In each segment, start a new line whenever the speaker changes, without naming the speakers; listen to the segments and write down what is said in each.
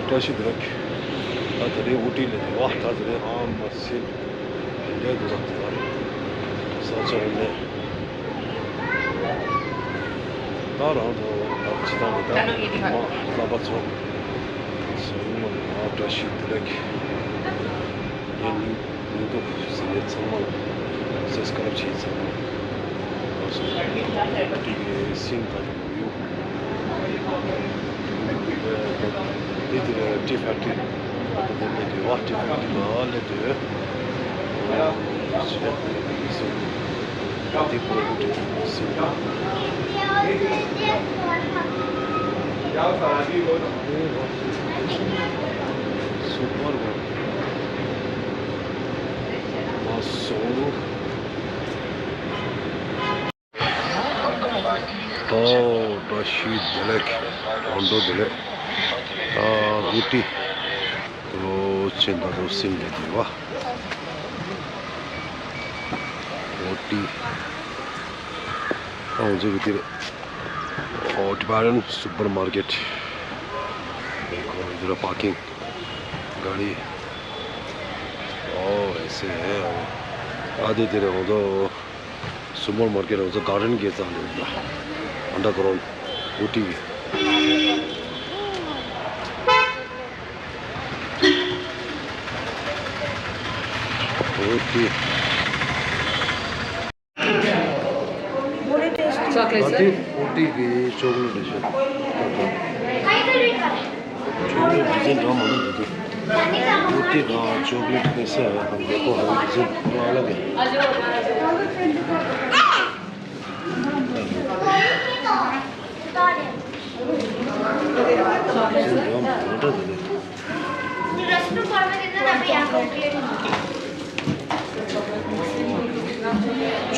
다시 그렇게 다들이 우리를 와 다들이 마신 내가 들었다 사절네 나라도 지나니다 나바죠 정말 다시 그렇게 얘는 누구 세계 정말 세스카르 치자 되게 신기하고요 dit factory de water factory alle de so die produkte so super oh Rashid Dalek Rondo Dalek Ruti to Chinda to sing Diva Ruti Tibetan supermarket इधर parking गाड़ी ऐसे है आधे तेरे हो तो super market हो तो गार्डन के चाले अंडरग्राउंड ऊटी ऊटी चॉकलेट ऊटी की चॉकलेट डिश चॉकलेट डिज़ाइन जो मना दीदी ऊटी का चॉकलेट कैसे है हम देखो हमें डिज़ाइन पूरा अलग है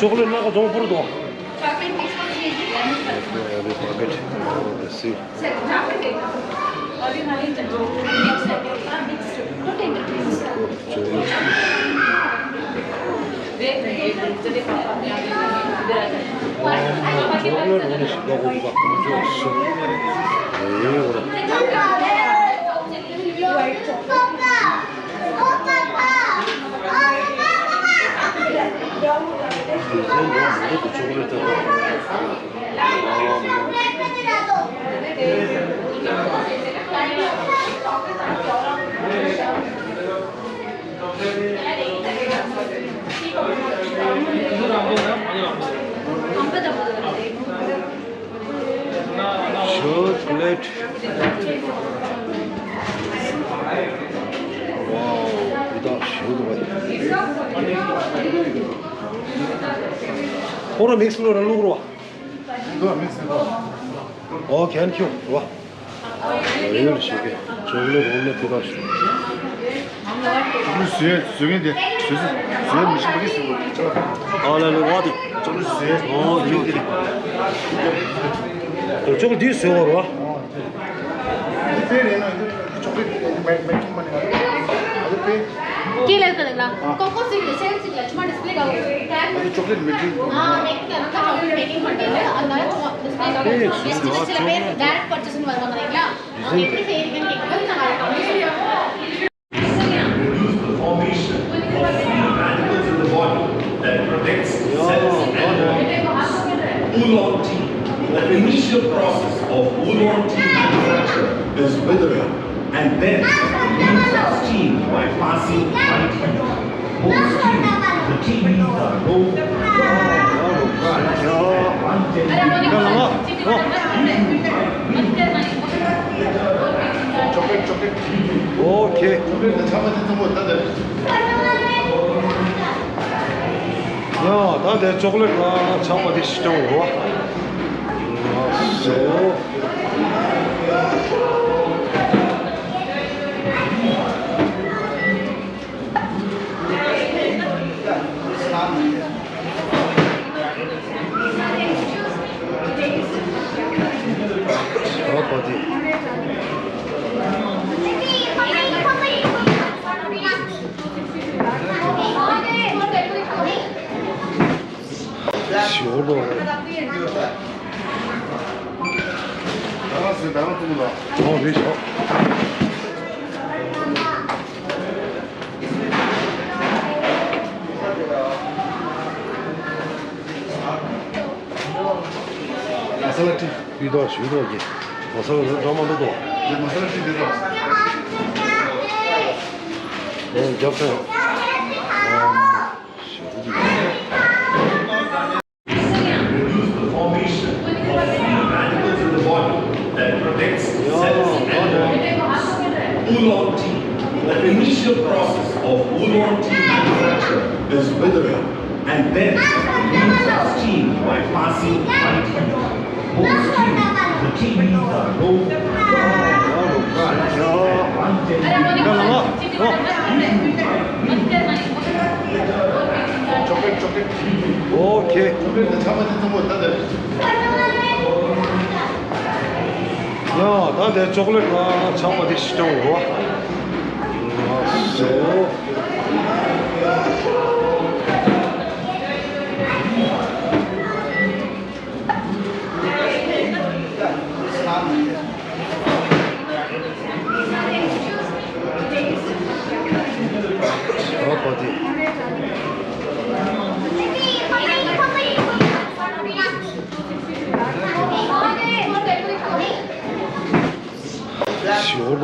चॉकलेट ना का दो पर दो अभी पैकेट ऐसे chocolate wow 이다 쉬우도 오늘 믹스로 룰루로 와 이거 믹스로 괜찮죠 와 이거 쉽게 chocolate 원래 그거 수에 수에인데 수에 무슨 말이 있어 나는 와디 좀 수에 여기 저쪽을 뒤에 세워라 와
¿Qué le gusta de la? ¿Cómo se le sale si la chuma display का वो?
chocolate making
हाँ making करना था chocolate making करते हैं अंदर display का वो जैसे जैसे ले direct purchasing वाला बना देगा every day can get कोई ना
Formation of free radicals in the body that protects cells and oolong tea. The initial process of oolong tea manufacture is withering, and then leaves are steamed by passing white heat. Post steam, the tea leaves are rolled
오케이 야, 나 내 초콜릿 하나 잡아디 시켜먹어 와. 시원해. 哦，没瞧。遇到许多的，我说人装忙都多。交朋友。
Reduce the formation of free radicals in the body that protects cells and oolong tea. The initial process of oolong tea manufacture is withering and then release steam by passing white heat. Most steam, the tea leaves are low.
오케이. 야, 나내 초콜릿 잡아대 시정으로 와. 어디? 시오로.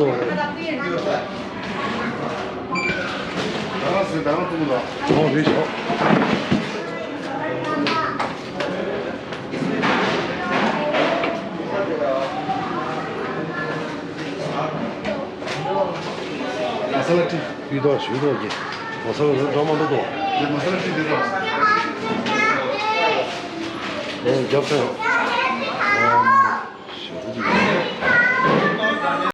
왜 저?遇到许多的，我说人装忙都多。交朋友。